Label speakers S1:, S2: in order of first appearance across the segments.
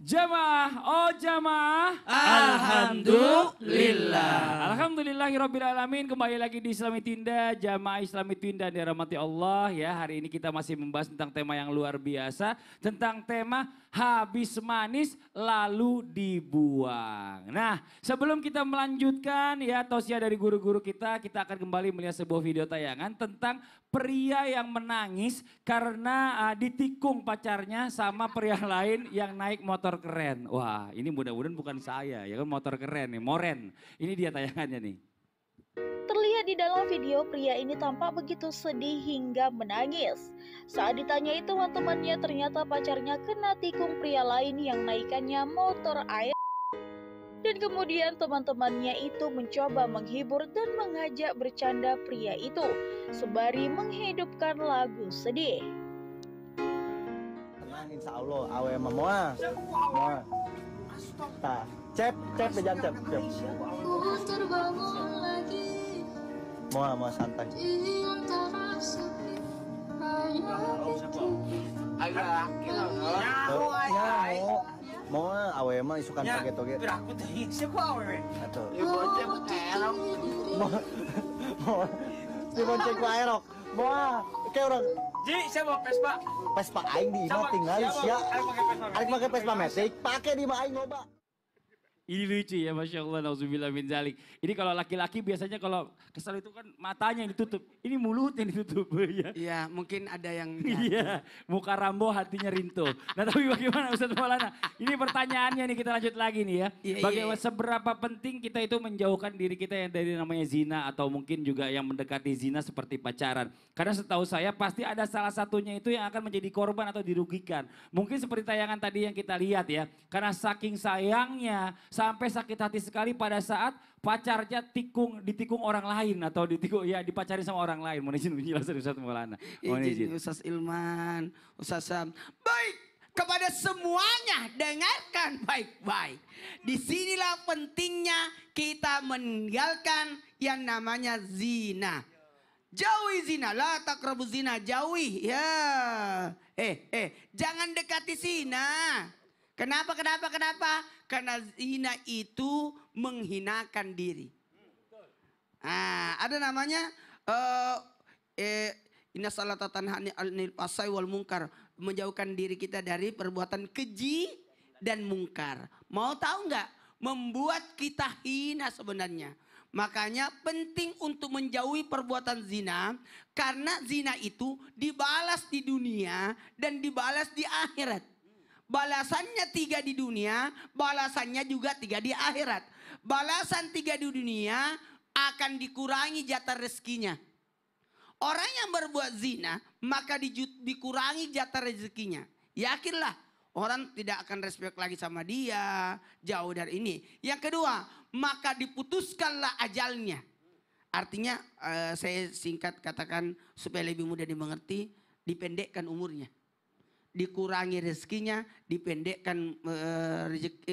S1: Jamaah, oh jamaah.
S2: Alhamdulillah.
S1: Alhamdulillahirrabbilalamin. Kembali lagi di Islami Tinda, jamaah Islami Tinda dirahmati Allah ya. Hari ini kita masih membahas tentang tema yang luar biasa. Tentang tema habis manis lalu dibuang. Nah sebelum kita melanjutkan ya tausiah dari guru-guru kita akan kembali melihat sebuah video tayangan tentang pria yang menangis karena ditikung pacarnya sama pria lain yang naik motor keren. Wah ini mudah-mudahan bukan saya ya kan motor keren nih, moren. Ini dia tayangannya nih.
S3: Terlihat di dalam video pria ini tampak begitu sedih hingga menangis. Saat ditanyai teman-temannya ternyata pacarnya kena tikung pria lain yang naikannya motor air. Dan kemudian teman-temannya itu mencoba menghibur dan mengajak bercanda pria itu sembari menghidupkan lagu sedih.
S4: Tenang insya Allah, awe semua. Tah, cep bejam cep. Mau santai. Mau awe mah isukan pakai toge.
S2: Aku teh siapa awe?
S4: Atuh.
S2: Ibu pakai
S4: Mau dibonceng ku aerok. Mau kayak orang
S2: Ji, siapa Vespa?
S4: Vespa aing di imah tinggal sia. Arek make Vespa metik, pake di imah aing loba.
S1: Ini lucu ya, Masya Allah, nauzubillah min zalik. Ini kalau laki-laki biasanya kalau kesal itu kan matanya yang ditutup. Ini mulut yang ditutup ya.
S5: Iya, mungkin ada yang...
S1: Iya, muka Rambo hatinya Rinto. Nah tapi bagaimana Ustaz Maulana? Ini pertanyaannya nih kita lanjut lagi nih ya. Bagaimana seberapa penting kita itu menjauhkan diri kita yang dari namanya zina atau mungkin juga yang mendekati zina seperti pacaran. Karena setahu saya pasti ada salah satunya itu yang akan menjadi korban atau dirugikan. Mungkin seperti tayangan tadi yang kita lihat ya. Karena saking sayangnya sampai sakit hati sekali pada saat pacarnya ditikung orang lain atau dipacarin sama orang lain. Mohon izin penjelasan Ustaz Maulana. Mohon izin.
S5: Ustaz Ilman, Ustaz Sam. Baik, kepada semuanya dengarkan baik-baik. Disinilah pentingnya kita meninggalkan yang namanya zina. Jauhi zina, la taqrabu zina, jauhi ya. Jangan dekati zina. Kenapa? Karena zina itu menghinakan diri. Ada namanya inna salata tanhani anil fasai wal munkar, menjauhkan diri kita dari perbuatan keji dan mungkar. Mau tahu nggak? Membuat kita hina sebenarnya. Makanya penting untuk menjauhi perbuatan zina, karena zina itu dibalas di dunia dan dibalas di akhirat. Balasannya 3 di dunia, balasannya juga 3 di akhirat. Balasan 3 di dunia akan dikurangi jatah rezekinya. Orang yang berbuat zina maka dikurangi jatah rezekinya. Yakinlah orang tidak akan respect lagi sama dia, jauh dari ini. Yang kedua, maka diputuskanlah ajalnya. Artinya saya singkat katakan supaya lebih mudah dimengerti, dipendekkan umurnya. Dikurangi rezekinya, dipendekkan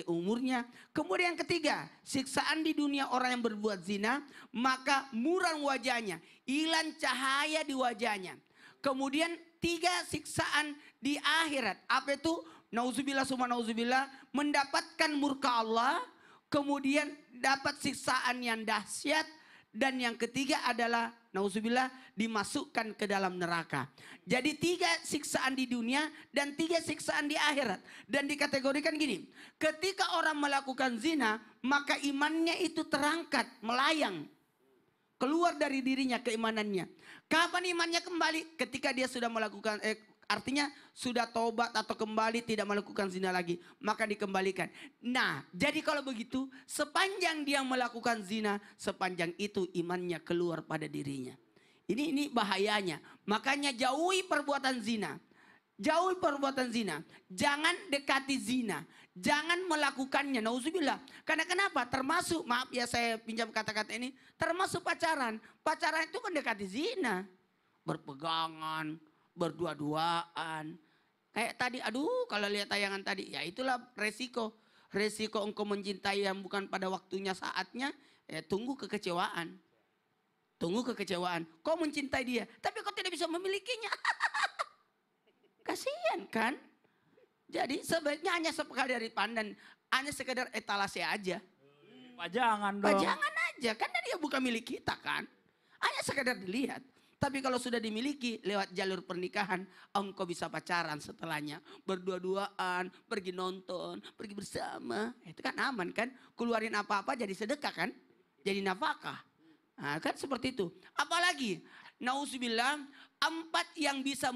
S5: umurnya. Kemudian yang ketiga, siksaan di dunia orang yang berbuat zina, maka muram wajahnya, hilang cahaya di wajahnya. Kemudian 3 siksaan di akhirat. Apa itu? Nauzubillah summa nauzubillah, mendapatkan murka Allah, kemudian dapat siksaan yang dahsyat, dan yang ketiga adalah nauzubillah dimasukkan ke dalam neraka. Jadi 3 siksaan di dunia dan 3 siksaan di akhirat. Dan dikategorikan gini, ketika orang melakukan zina maka imannya itu terangkat, melayang. Keluar dari dirinya keimanannya. Kapan imannya kembali? Ketika dia sudah melakukan, artinya sudah tobat atau kembali tidak melakukan zina lagi. Maka dikembalikan. Nah jadi kalau begitu sepanjang dia melakukan zina, sepanjang itu imannya keluar pada dirinya. Ini bahayanya. Makanya jauhi perbuatan zina. Jauhi perbuatan zina. Jangan dekati zina. Jangan melakukannya. Nauzubillah. Karena kenapa? Termasuk, maaf ya saya pinjam kata-kata ini. Termasuk pacaran. Pacaran itu mendekati zina. Berpegangan. Berdua-duaan. Kayak tadi, aduh kalau lihat tayangan tadi. Ya itulah resiko. Resiko engkau mencintai yang bukan pada waktunya saatnya. Tunggu kekecewaan. Tunggu kekecewaan. Kau mencintai dia. Tapi kau tidak bisa memilikinya. Kasihan kan? Jadi sebaiknya hanya sekali dari pandan, hanya sekedar etalase aja.
S1: Pajangan dong.
S5: Pajangan aja, karena dia bukan milik kita kan. Hanya sekedar dilihat. Tapi kalau sudah dimiliki lewat jalur pernikahan, engkau bisa pacaran setelahnya. Berdua-duaan, pergi nonton, pergi bersama. Itu kan aman kan. Keluarin apa-apa jadi sedekah kan. Jadi nafkah. Nah, kan seperti itu. Apalagi, nauzubillah, 4 yang bisa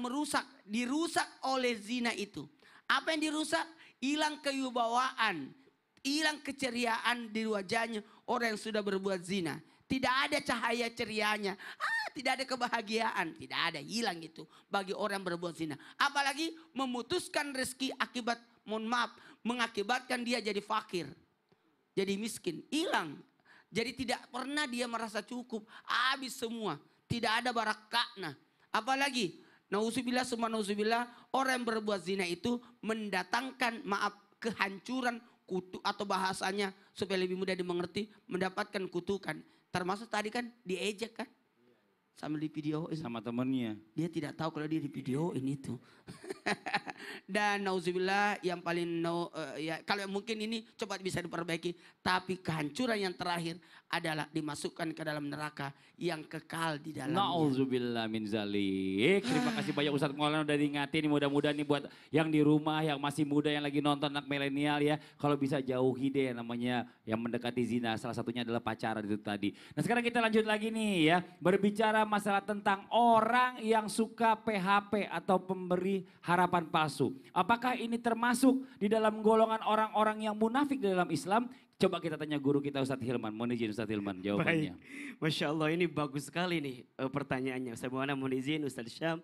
S5: dirusak oleh zina itu. Apa yang dirusak? Hilang kewibawaan. Hilang keceriaan di wajahnya orang yang sudah berbuat zina. Tidak ada cahaya cerianya. Tidak ada kebahagiaan. Tidak ada, hilang itu bagi orang berbuat zina. Apalagi memutuskan rezeki akibat, mohon maaf, mengakibatkan dia jadi fakir. Jadi miskin, hilang. Jadi tidak pernah dia merasa cukup. Habis semua. Tidak ada barakahnya. Apalagi, nauzubillah summa nauzubillah, orang yang berbuat zina itu mendatangkan, maaf, kehancuran, kutuk, atau bahasanya supaya lebih mudah dimengerti, mendapatkan kutukan. Termasuk tadi kan diejek kan. Sambil di videoin.
S1: Sama temennya.
S5: Dia tidak tahu kalau dia di videoin itu. Dan nauzubillah yang paling ya, kalau mungkin ini coba bisa diperbaiki. Tapi kehancuran yang terakhir adalah dimasukkan ke dalam neraka yang kekal di dalamnya.
S1: Nauzubillah min zalik. Terima kasih banyak Ustadz Maulana udah diingatin. Mudah-mudahan nih buat yang di rumah, yang masih muda, yang lagi nonton anak milenial ya. Kalau bisa jauhi deh namanya yang mendekati zina. Salah satunya adalah pacaran itu tadi. Nah sekarang kita lanjut lagi nih ya. Berbicara masalah tentang orang yang suka PHP atau pemberi harapan palsu. Apakah ini termasuk di dalam golongan orang-orang yang munafik di dalam Islam? Coba kita tanya guru kita Ustadz Hilman. Mohon izin Ustadz Hilman jawabannya.
S6: Baik. Masya Allah ini bagus sekali nih pertanyaannya. Saya mohon izin Ustadz Syam.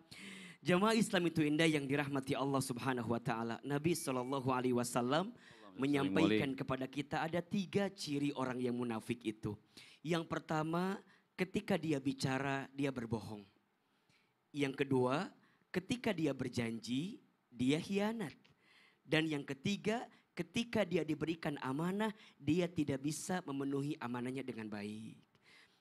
S6: Jamaah Islam itu indah yang dirahmati Allah Subhanahu wa taala. Nabi SAW menyampaikan kepada kita ada 3 ciri orang yang munafik itu. Yang pertama, ketika dia bicara dia berbohong. Yang kedua, ketika dia berjanji dia khianat. Dan yang ketiga, ketika dia diberikan amanah dia tidak bisa memenuhi amanahnya dengan baik.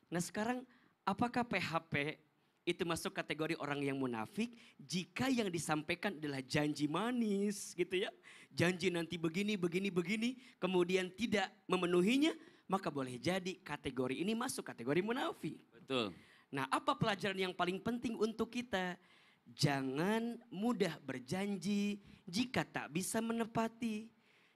S6: Nah sekarang apakah PHP itu masuk kategori orang yang munafik jika yang disampaikan adalah janji manis gitu ya. Janji nanti begini, kemudian tidak memenuhinya, maka boleh jadi kategori ini masuk kategori munafik.
S1: Betul.
S6: Nah apa pelajaran yang paling penting untuk kita? Jangan mudah berjanji jika tak bisa menepati.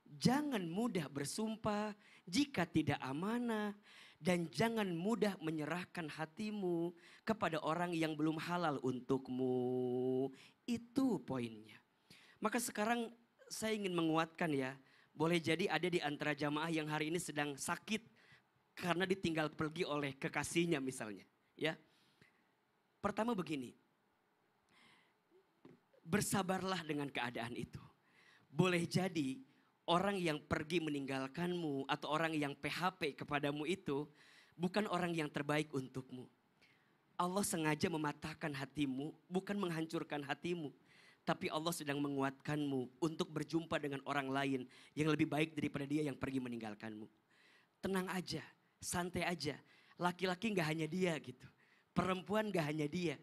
S6: Jangan mudah bersumpah jika tidak amanah. Dan jangan mudah menyerahkan hatimu kepada orang yang belum halal untukmu. Itu poinnya. Maka sekarang saya ingin menguatkan ya. Boleh jadi ada di antara jamaah yang hari ini sedang sakit karena ditinggal pergi oleh kekasihnya misalnya. Ya. Pertama begini. Bersabarlah dengan keadaan itu. Boleh jadi orang yang pergi meninggalkanmu atau orang yang PHP kepadamu itu bukan orang yang terbaik untukmu. Allah sengaja mematahkan hatimu, bukan menghancurkan hatimu. Tapi Allah sedang menguatkanmu untuk berjumpa dengan orang lain yang lebih baik daripada dia yang pergi meninggalkanmu. Tenang aja, santai aja. Laki-laki gak hanya dia gitu. Perempuan gak hanya dia.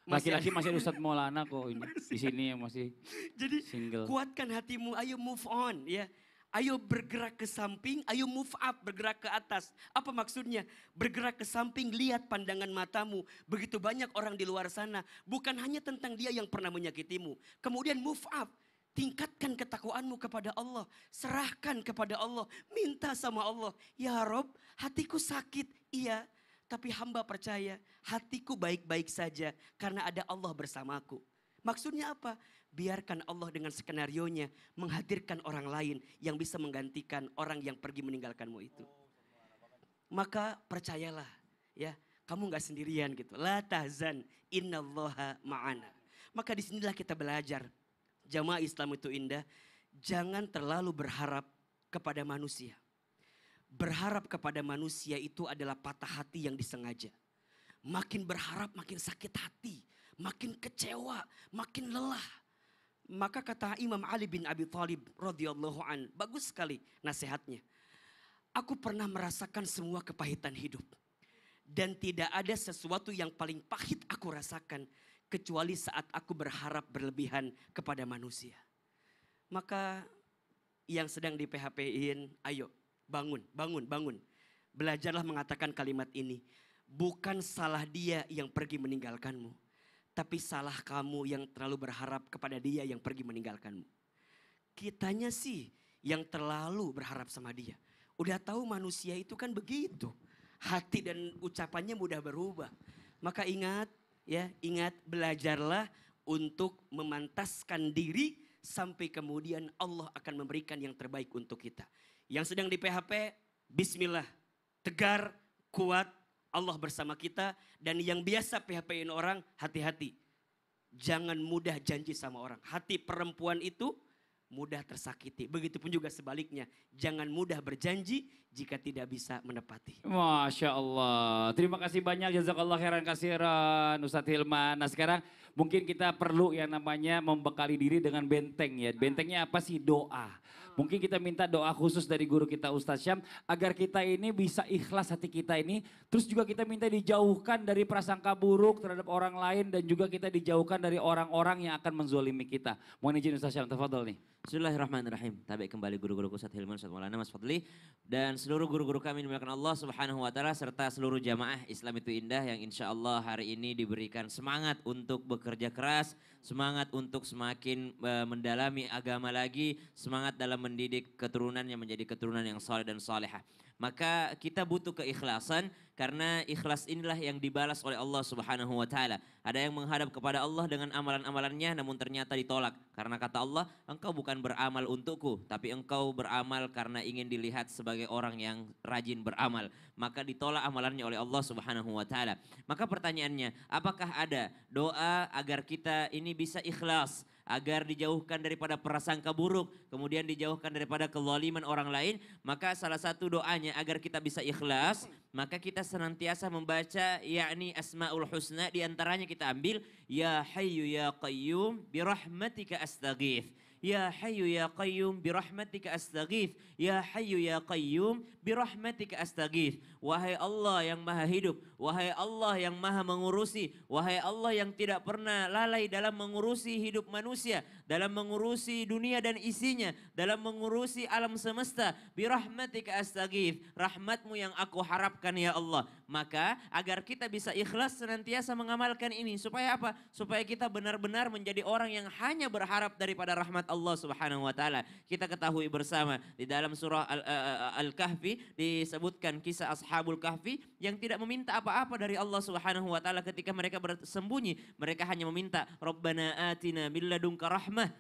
S1: Laki-laki masih Ustadz Maulana kok ini. Di sini yang masih
S6: Jadi
S1: single.
S6: kuatkan hatimu, ayo move on ya. Ayo bergerak ke samping, ayo move up, bergerak ke atas. Apa maksudnya? Bergerak ke samping, lihat pandangan matamu. Begitu banyak orang di luar sana. Bukan hanya tentang dia yang pernah menyakitimu. Kemudian move up. Tingkatkan ketakwaanmu kepada Allah. Serahkan kepada Allah. Minta sama Allah. Ya Rob, hatiku sakit. Iya. Tapi hamba percaya hatiku baik-baik saja karena ada Allah bersamaku. Maksudnya apa? Biarkan Allah dengan skenarionya menghadirkan orang lain yang bisa menggantikan orang yang pergi meninggalkanmu itu. Maka percayalah ya, kamu gak sendirian gitu. La tahzan innallaha ma'ana. Maka disinilah kita belajar. Jamaah Islam itu indah. Jangan terlalu berharap kepada manusia. Berharap kepada manusia itu adalah patah hati yang disengaja. Makin berharap makin sakit hati. Makin kecewa, makin lelah. Maka kata Imam Ali bin Abi Thalib radhiyallahu an, bagus sekali nasihatnya. Aku pernah merasakan semua kepahitan hidup. Dan tidak ada sesuatu yang paling pahit aku rasakan kecuali saat aku berharap berlebihan kepada manusia. Maka yang sedang di PHP-in, ayo bangun, bangun, bangun. Belajarlah mengatakan kalimat ini. Bukan salah dia yang pergi meninggalkanmu. Tapi salah kamu yang terlalu berharap kepada dia yang pergi meninggalkanmu. Kitanya sih yang terlalu berharap sama dia. Udah tahu manusia itu kan begitu. Hati dan ucapannya mudah berubah. Maka ingat, ya, ingat belajarlah untuk memantaskan diri sampai kemudian Allah akan memberikan yang terbaik untuk kita. Yang sedang di PHP, bismillah, tegar, kuat, Allah bersama kita. Dan yang biasa PHP-in orang, hati-hati. Jangan mudah janji sama orang. Hati perempuan itu mudah tersakiti. Begitupun juga sebaliknya. Jangan mudah berjanji jika tidak bisa menepati.
S1: Masya Allah. Terima kasih banyak jazakallah khairan kasiran Ustadz Hilman. Nah sekarang mungkin kita perlu yang namanya membekali diri dengan benteng ya. Bentengnya apa sih? Doa. Mungkin kita minta doa khusus dari guru kita Ustadz Syam agar kita ini bisa ikhlas hati kita ini. Terus juga kita minta dijauhkan dari prasangka buruk terhadap orang lain dan juga kita dijauhkan dari orang-orang yang akan menzolimi kita. Mohon izin Ustadz Syam, tafadhol nih.
S7: Bismillahirrahmanirrahim. Tabi kembali guru-guru Ustadz Hilman, Ustadz Maulana, Mas Fadli. Dan seluruh guru-guru kami dimuliakan Allah Subhanahu wa Ta'ala serta seluruh jamaah Islam itu indah yang insya Allah hari ini diberikan semangat untuk bekerja keras, semangat untuk semakin mendalami agama lagi, semangat dalam mendidik keturunan yang menjadi keturunan yang saleh dan salehah. Maka kita butuh keikhlasan karena ikhlas inilah yang dibalas oleh Allah Subhanahu wa Ta'ala. Ada yang menghadap kepada Allah dengan amalan-amalannya namun ternyata ditolak. Karena kata Allah, engkau bukan beramal untukku, tapi engkau beramal karena ingin dilihat sebagai orang yang rajin beramal. Maka ditolak amalannya oleh Allah Subhanahu wa Ta'ala. Maka pertanyaannya, apakah ada doa agar kita ini bisa ikhlas? Agar dijauhkan daripada prasangka buruk, kemudian dijauhkan daripada kezaliman orang lain, maka salah satu doanya agar kita bisa ikhlas, maka kita senantiasa membaca yakni Asmaul Husna, diantaranya kita ambil Ya Hayyu Ya Qayyum birahmatika astaghith. Ya Hayyu Ya Qayyum birahmatika astaghith. Ya Hayyu Ya Qayyum birahmatika astaghith. Wahai Allah yang maha hidup, wahai Allah yang maha mengurusi, wahai Allah yang tidak pernah lalai dalam mengurusi hidup manusia, dalam mengurusi dunia dan isinya, dalam mengurusi alam semesta. Birahmatika astaghith. Rahmatmu yang aku harapkan ya Allah. Maka agar kita bisa ikhlas senantiasa mengamalkan ini. Supaya apa? Supaya kita benar-benar menjadi orang yang hanya berharap daripada rahmat Allah Subhanahu wa Ta'ala. Kita ketahui bersama di dalam surah Al-Kahfi disebutkan kisah Ashabul Kahfi yang tidak meminta apa-apa dari Allah Subhanahu wa Ta'ala ketika mereka bersembunyi. Mereka hanya meminta Rabbana atina min ladunka rahmah.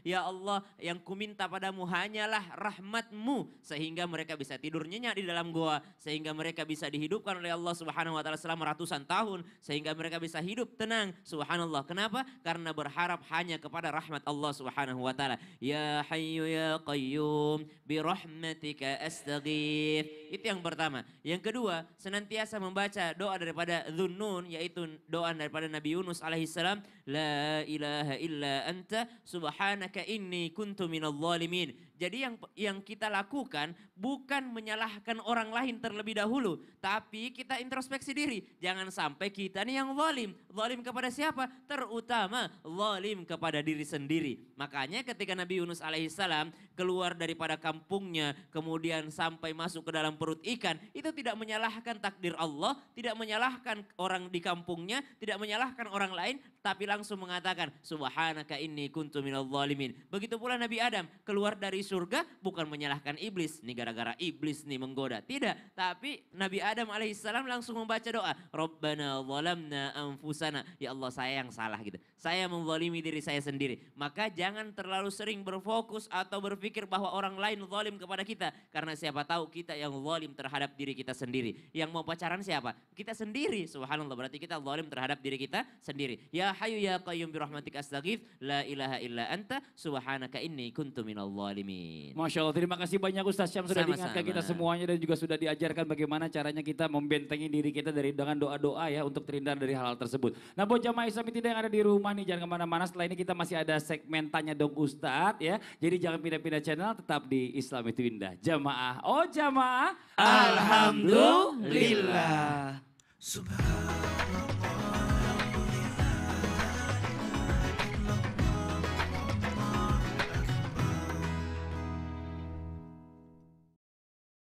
S7: Ya Allah, yang kuminta padamu hanyalah rahmatmu sehingga mereka bisa tidur nyenyak di dalam goa, sehingga mereka bisa dihidupkan oleh Allah Subhanahu wa Ta'ala selama ratusan tahun, sehingga mereka bisa hidup tenang. Subhanallah. Kenapa? Karena berharap hanya kepada rahmat Allah Subhanahu wa Ta'ala. Ya Hayyu Ya Qayyum birahmatika astaghith. Itu yang pertama. Yang kedua, senantiasa membaca doa daripada Dhunnun, yaitu doa daripada Nabi Yunus alaihissalam. La ilaha illa anta subhanaka inni kuntu minadh dhalimin. Jadi yang kita lakukan bukan menyalahkan orang lain terlebih dahulu, tapi kita introspeksi diri. Jangan sampai kita nih yang zalim. Zalim kepada siapa? Terutama zalim kepada diri sendiri. Makanya ketika Nabi Yunus alaihissalam keluar daripada kampungnya, kemudian sampai masuk ke dalam perut ikan, itu tidak menyalahkan takdir Allah, tidak menyalahkan orang di kampungnya, tidak menyalahkan orang lain, tapi langsung mengatakan subhanaka inni kuntu minadh dhalimin. Begitu pula Nabi Adam keluar dari surga bukan menyalahkan iblis, ini gara-gara iblis nih menggoda. Tidak, tapi Nabi Adam alaihissalam langsung membaca doa, Rabbana zalamna anfusana. Ya Allah, saya yang salah gitu. Saya menzalimi diri saya sendiri. Maka jangan terlalu sering berfokus atau berpikir bahwa orang lain zalim kepada kita. Karena siapa tahu kita yang zalim terhadap diri kita sendiri. Yang mau pacaran siapa? Kita sendiri. Subhanallah, berarti kita zalim terhadap diri kita sendiri. Ya Hayyu Ya Qayyum birahmatika astaghith. La ilaha illa anta subhanaka inni kuntu minadh dhalimin.
S1: Masya Allah, terima kasih banyak Ustaz Syam sudah
S7: Sama-sama.
S1: diingatkan kita semuanya dan juga sudah diajarkan bagaimana caranya kita membentengi diri kita dengan doa-doa ya untuk terhindar dari hal-hal tersebut. Nah buat jamaah Islam tidak yang ada di rumah nih, jangan kemana-mana, setelah ini kita masih ada segmen Tanya Dong Ustadz ya. Jadi jangan pindah-pindah channel, tetap di Islam itu Indah. Jamaah, oh jamaah.
S6: Alhamdulillah.
S8: Subhanallah.